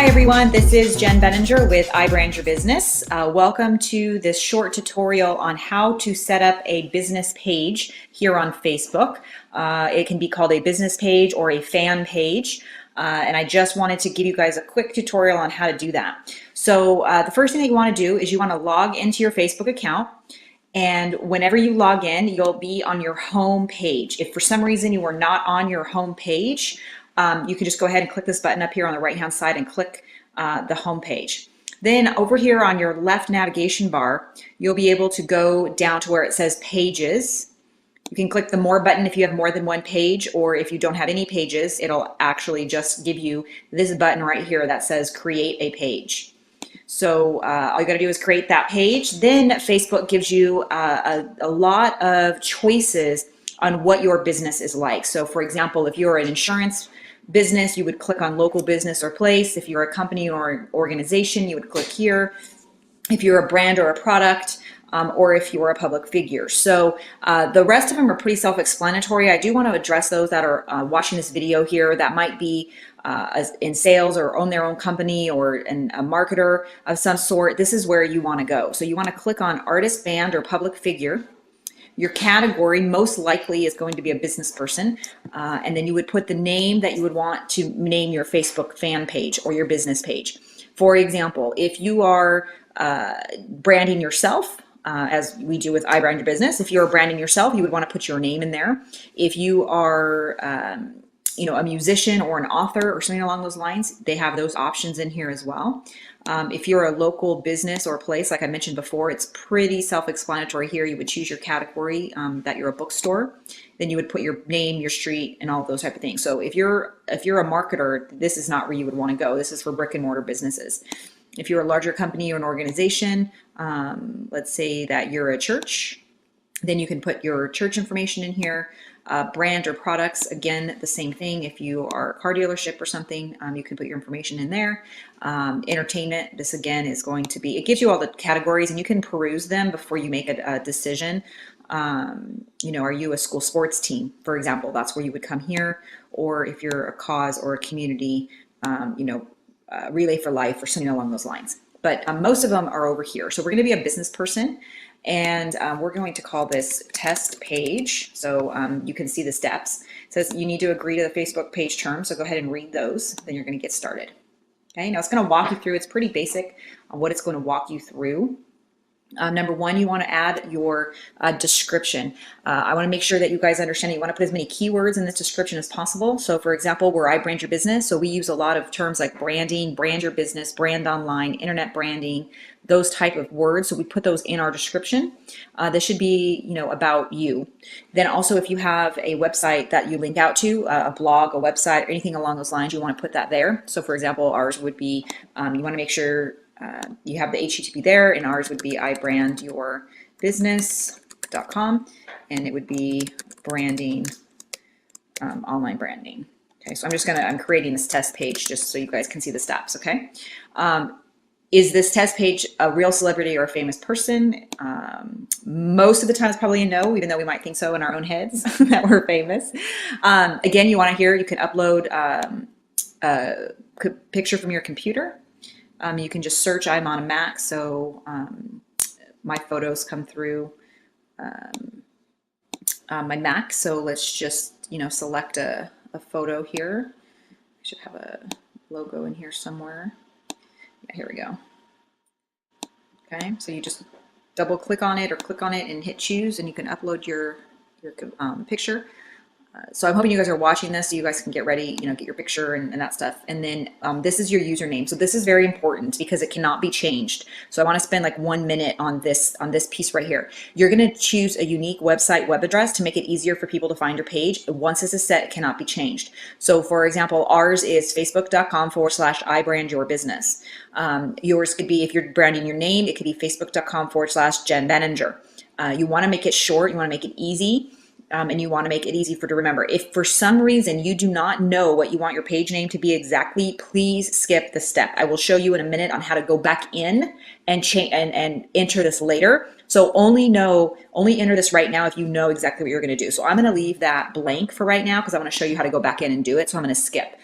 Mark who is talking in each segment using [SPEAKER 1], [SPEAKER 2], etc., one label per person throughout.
[SPEAKER 1] Hi everyone, this is Jen Benninger with iBrand Your Business. Welcome to this short tutorial on how to set up a business page here on Facebook. It can be called a business page or a fan page. And I just wanted to give you guys a quick tutorial on how to do that. So the first thing that you want to do is you want to log into your Facebook account. And whenever you log in, you'll be on your home page. If for some reason you are not on your home page, you can just go ahead and click this button up here on the right hand side and click the home page. Then over here on your left navigation bar, you'll be able to go down to where it says pages. You can click the more button if you have more than one page, or if you don't have any pages, it'll actually just give you this button right here that says create a page. So all you got to do is create that page. Then Facebook gives you a lot of choices on what your business is like. So for example, if you're an insurance business, you would click on local business or place. If you're a company or organization, you would click here. If you're a brand or a product, or if you're a public figure. So the rest of them are pretty self-explanatory. I do want to address those that are watching this video here that might be in sales or own their own company or a marketer of some sort. This is where you want to go. So you want to click on artist, band, or public figure. Your category most likely is going to be a business person, and then you would put the name that you would want to name your Facebook fan page or your business page. For example, if you are branding yourself, as we do with iBrand Your Business, if you're branding yourself, you would want to put your name in there. If you are a musician or an author or something along those lines, they have those options in here as well. If you're a local business or place, like I mentioned before, it's pretty self-explanatory here. You would choose your category, that you're a bookstore. Then you would put your name, your street, and all of those type of things. So if you're a marketer, this is not where you would want to go. This is for brick and mortar businesses. If you're a larger company or an organization, let's say that you're a church, then you can put your church information in here. Brand or products, again, the same thing. If you are a car dealership or something, you can put your information in there. Entertainment, this again is going to be, it gives you all the categories and you can peruse them before you make a decision. Are you a school sports team, for example? That's where you would come here. Or if you're a cause or a community, Relay for Life or something along those lines. But most of them are over here. So we're going to be a business person, and we're going to call this test page. So you can see the steps. It says you need to agree to the Facebook page terms. So go ahead and read those. Then you're going to get started. Okay. Now it's going to walk you through. It's pretty basic on what it's going to walk you through. Number one, you want to add your description. I want to make sure that you guys understand that you want to put as many keywords in this description as possible. So for example, we're iBrand Your Business. So we use a lot of terms like branding, brand your business, brand online, internet branding, those type of words. So we put those in our description. This should be, about you. Then also, if you have a website that you link out to, a blog, a website, or anything along those lines, you want to put that there. So for example, ours would be, you want to make sure you have the HTTP there, and ours would be iBrandYourBusiness.com, and it would be branding, online branding. Okay, so I'm creating this test page just so you guys can see the steps. Okay, is this test page a real celebrity or a famous person? Most of the time it's probably a no, even though we might think so in our own heads that we're famous. Again, you can upload a picture from your computer. You can just search. I'm on a Mac, so my photos come through my Mac. So let's just, select a photo here. I should have a logo in here somewhere. Yeah, here we go. Okay, so you just double click on it or click on it and hit choose, and you can upload your picture. So I'm hoping you guys are watching this so you guys can get ready, get your picture and that stuff. And then this is your username. So this is very important because it cannot be changed. So I want to spend like 1 minute on this piece right here. You're going to choose a unique website web address to make it easier for people to find your page. Once this is set, it cannot be changed. So for example, ours is facebook.com/iBrandYourBusiness. Yours could be, if you're branding your name, it could be facebook.com/Jen Benninger. You want to make it short. You want to make it easy. And you want to make it easy to remember. If for some reason you do not know what you want your page name to be exactly, please skip the step. I will show you in a minute on how to go back in and change and enter this later. So only enter this right now if you know exactly what you're going to do. So I'm going to leave that blank for right now because I want to show you how to go back in and do it. So I'm going to skip.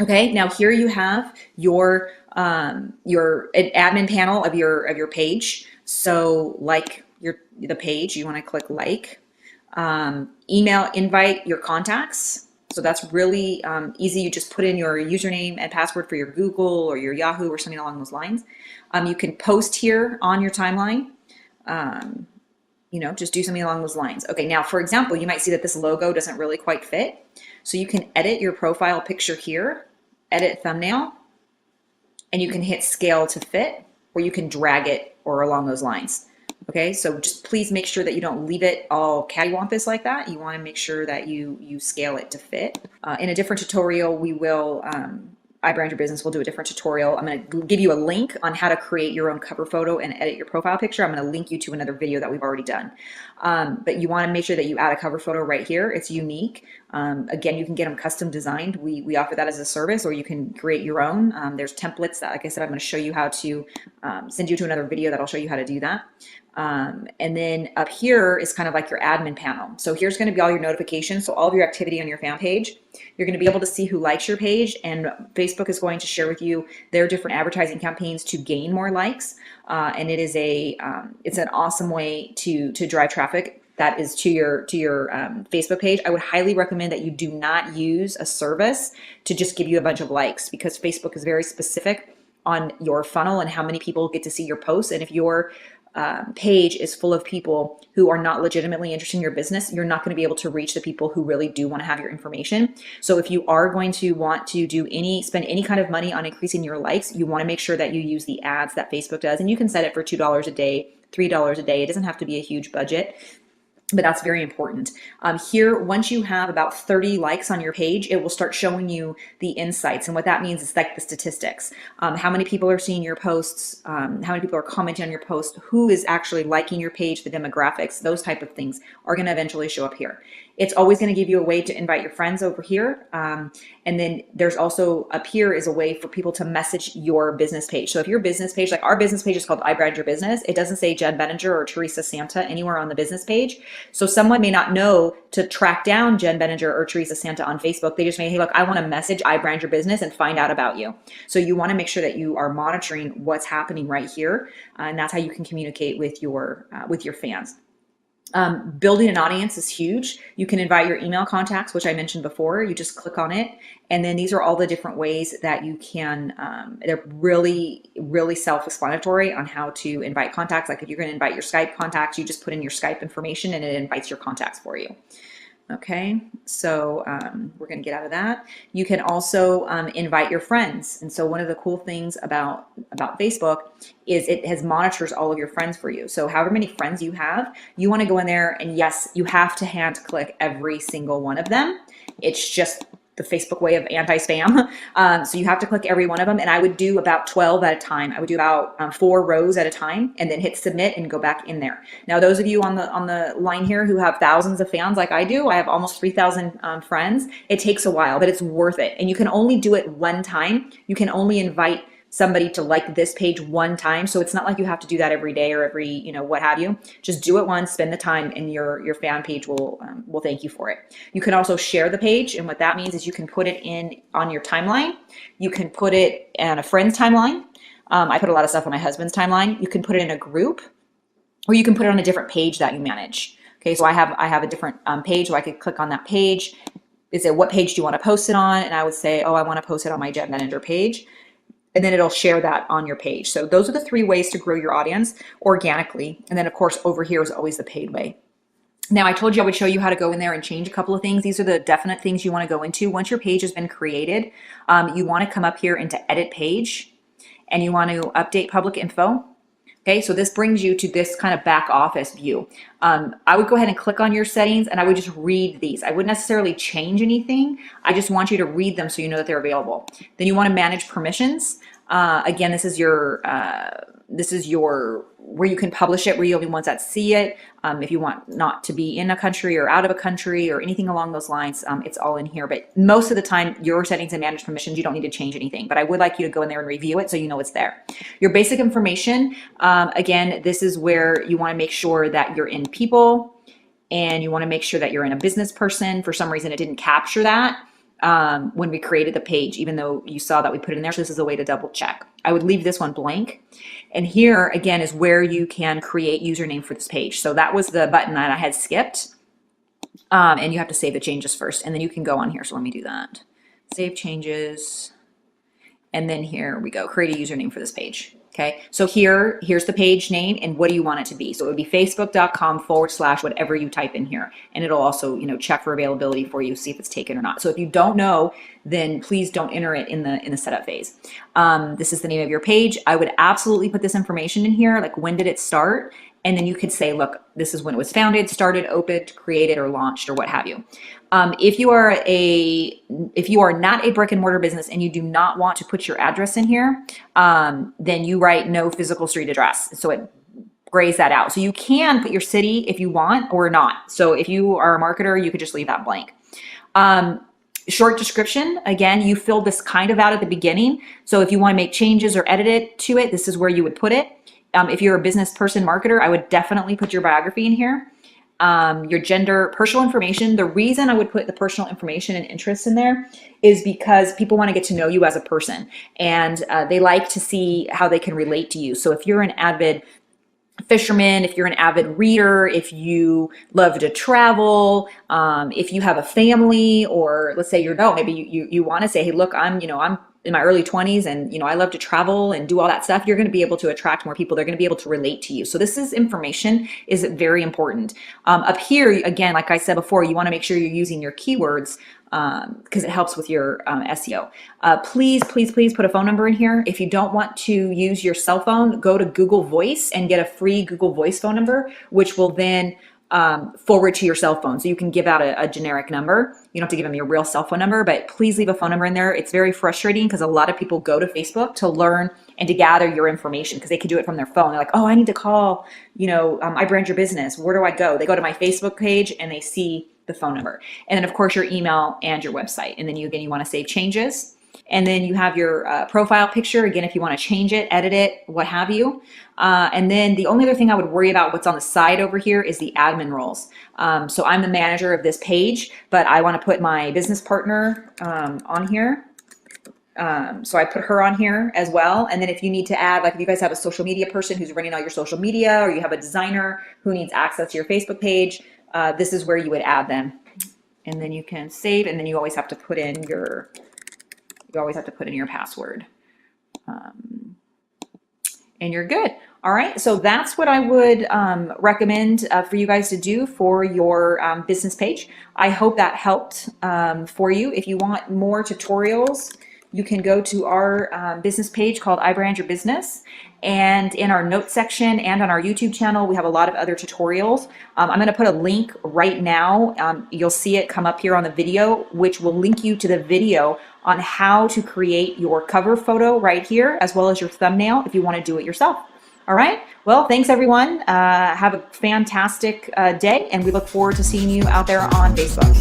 [SPEAKER 1] Okay, now here you have your admin panel of your page. So like the page, you want to click like. Email invite your contacts. So that's really easy. You just put in your username and password for your Google or your Yahoo or something along those lines. You can post here on your timeline. Just do something along those lines. Okay, now for example, you might see that this logo doesn't really quite fit. So you can edit your profile picture here, edit thumbnail, and you can hit scale to fit, or you can drag it or along those lines. Okay, so just please make sure that you don't leave it all cattywampus like that. You want to make sure that you scale it to fit. In a different tutorial, we will, iBrand Your Business will do a different tutorial. I'm going to give you a link on how to create your own cover photo and edit your profile picture. I'm going to link you to another video that we've already done. But you want to make sure that you add a cover photo right here. It's unique. Again, you can get them custom designed. We offer that as a service, or you can create your own. There's templates that, like I said, I'm going to show you how to send you to another video that'll show you how to do that. And then up here is kind of like your admin panel. So here's going to be all your notifications. So all of your activity on your fan page, you're going to be able to see who likes your page, and Facebook is going to share with you their different advertising campaigns to gain more likes. And it is it's an awesome way to drive traffic that is to your Facebook page. I would highly recommend that you do not use a service to just give you a bunch of likes, because Facebook is very specific on your funnel and how many people get to see your posts. And if your page is full of people who are not legitimately interested in your business, you're not going to be able to reach the people who really do want to have your information. So if you are going to want to spend any kind of money on increasing your likes, you want to make sure that you use the ads that Facebook does. And you can set it for $2 a day, $3 a day. It doesn't have to be a huge budget, but that's very important. Here, once you have about 30 likes on your page, it will start showing you the insights. And what that means is like the statistics. How many people are seeing your posts, how many people are commenting on your post, who is actually liking your page, the demographics, those type of things are going to eventually show up here. It's always going to give you a way to invite your friends over here. And then there's also up here is a way for people to message your business page. So if your business page, like our business page is called iBrand Your Business, it doesn't say Jen Benninger or Teresa Santa anywhere on the business page. So someone may not know to track down Jen Benninger or Teresa Santa on Facebook. They just may, hey, look, I want to message iBrand Your Business and find out about you. So you want to make sure that you are monitoring what's happening right here. And that's how you can communicate with your fans. Building an audience is huge. You can invite your email contacts, which I mentioned before. You just click on it. And then these are all the different ways that you can, they're really, really self-explanatory on how to invite contacts. Like if you're going to invite your Skype contacts, you just put in your Skype information and it invites your contacts for you. Okay, so we're going to get out of that. You can also invite your friends. And so one of the cool things about Facebook is it monitors all of your friends for you. So however many friends you have, you want to go in there, and yes, you have to hand click every single one of them. It's just the Facebook way of anti-spam. So you have to click every one of them. And I would do about 12 at a time. I would do about 4 rows at a time and then hit submit and go back in there. Now, those of you on the line here who have thousands of fans like I do, I have almost 3,000 friends. It takes a while, but it's worth it. And you can only do it one time. You can only invite somebody to like this page one time. So it's not like you have to do that every day or every, what have you. Just do it once, spend the time, and your fan page will thank you for it. You can also share the page. And what that means is you can put it on your timeline. You can put it on a friend's timeline. I put a lot of stuff on my husband's timeline. You can put it in a group, or you can put it on a different page that you manage. Okay, so I have a different page, so I could click on that page. It said, what page do you want to post it on? And I would say, oh, I want to post it on my Jen Benninger page. And then it'll share that on your page. So those are the 3 ways to grow your audience organically. And then of course, over here is always the paid way. Now, I told you I would show you how to go in there and change a couple of things. These are the definite things you want to go into. Once your page has been created, you want to come up here into edit page, and you want to update public info. Okay, so this brings you to this kind of back office view. I would go ahead and click on your settings, and I would just read these. I wouldn't necessarily change anything. I just want you to read them so you know that they're available. Then you want to manage permissions. Again, this is your where you can publish it, where you're the only ones that see it. If you want not to be in a country or out of a country or anything along those lines, it's all in here. But most of the time, your settings and manage permissions, you don't need to change anything. But I would like you to go in there and review it so you know it's there. Your basic information, again, this is where you want to make sure that you're in people, and you want to make sure that you're in a business person. For some reason, it didn't capture that. when we created the page, even though you saw that we put it in there. So this is a way to double check. I would leave this one blank. And here again is where you can create username for this page. So that was the button that I had skipped. And you have to save the changes first, and then you can go on here. So let me do that. Save changes. And then here we go, create a username for this page. Okay, so here's the page name, and what do you want it to be? So it would be facebook.com/ whatever you type in here. And it'll also, check for availability for you, see if it's taken or not. So if you don't know, then please don't enter it in the setup phase. This is the name of your page. I would absolutely put this information in here, like when did it start? And then you could say, look, this is when it was founded, started, opened, created, or launched, or what have you. If you are not a brick and mortar business and you do not want to put your address in here, then you write no physical street address. So it grays that out. So you can put your city if you want or not. So if you are a marketer, you could just leave that blank. Short description, again, you filled this kind of out at the beginning. So if you want to make changes or edit it to it, this is where you would put it. If you're a business person marketer, I would definitely put your biography in here. Your gender, personal information. The reason I would put the personal information and interests in there is because people want to get to know you as a person, and they like to see how they can relate to you. So if you're an avid fisherman, if you're an avid reader, if you love to travel, if you have a family, or let's say maybe you want to say, hey, look, I'm in my early 20s and, I love to travel and do all that stuff. You're going to be able to attract more people. They're going to be able to relate to you. So this information is very important. Up here, again, like I said before, you want to make sure you're using your keywords because it helps with your SEO. Please put a phone number in here. If you don't want to use your cell phone, go to Google Voice and get a free Google Voice phone number, which will then forward to your cell phone. So you can give out a generic number. You don't have to give them your real cell phone number, but please leave a phone number in there. It's very frustrating because a lot of people go to Facebook to learn and to gather your information because they can do it from their phone. They're like, oh, I need to call, I brand your business. Where do I go? They go to my Facebook page and they see the phone number. And then of course your email and your website. And then you want to save changes. And then you have your profile picture, again, if you want to change it, edit it, what have you. And then the only other thing I would worry about what's on the side over here is the admin roles. So I'm the manager of this page, but I want to put my business partner on here. So I put her on here as well. And then if you need to add, like if you guys have a social media person who's running all your social media, or you have a designer who needs access to your Facebook page, this is where you would add them. And then you can save, and then you always have to put in your password. And you're good. All right, so that's what I would recommend for you guys to do for your business page. I hope that helped for you. If you want more tutorials, you can go to our business page called iBrand Your Business. And in our notes section and on our YouTube channel, we have a lot of other tutorials. I'm going to put a link right now. You'll see it come up here on the video, which will link you to the video on how to create your cover photo right here, as well as your thumbnail if you want to do it yourself. All right. Well, thanks everyone. Have a fantastic day, and we look forward to seeing you out there on Facebook.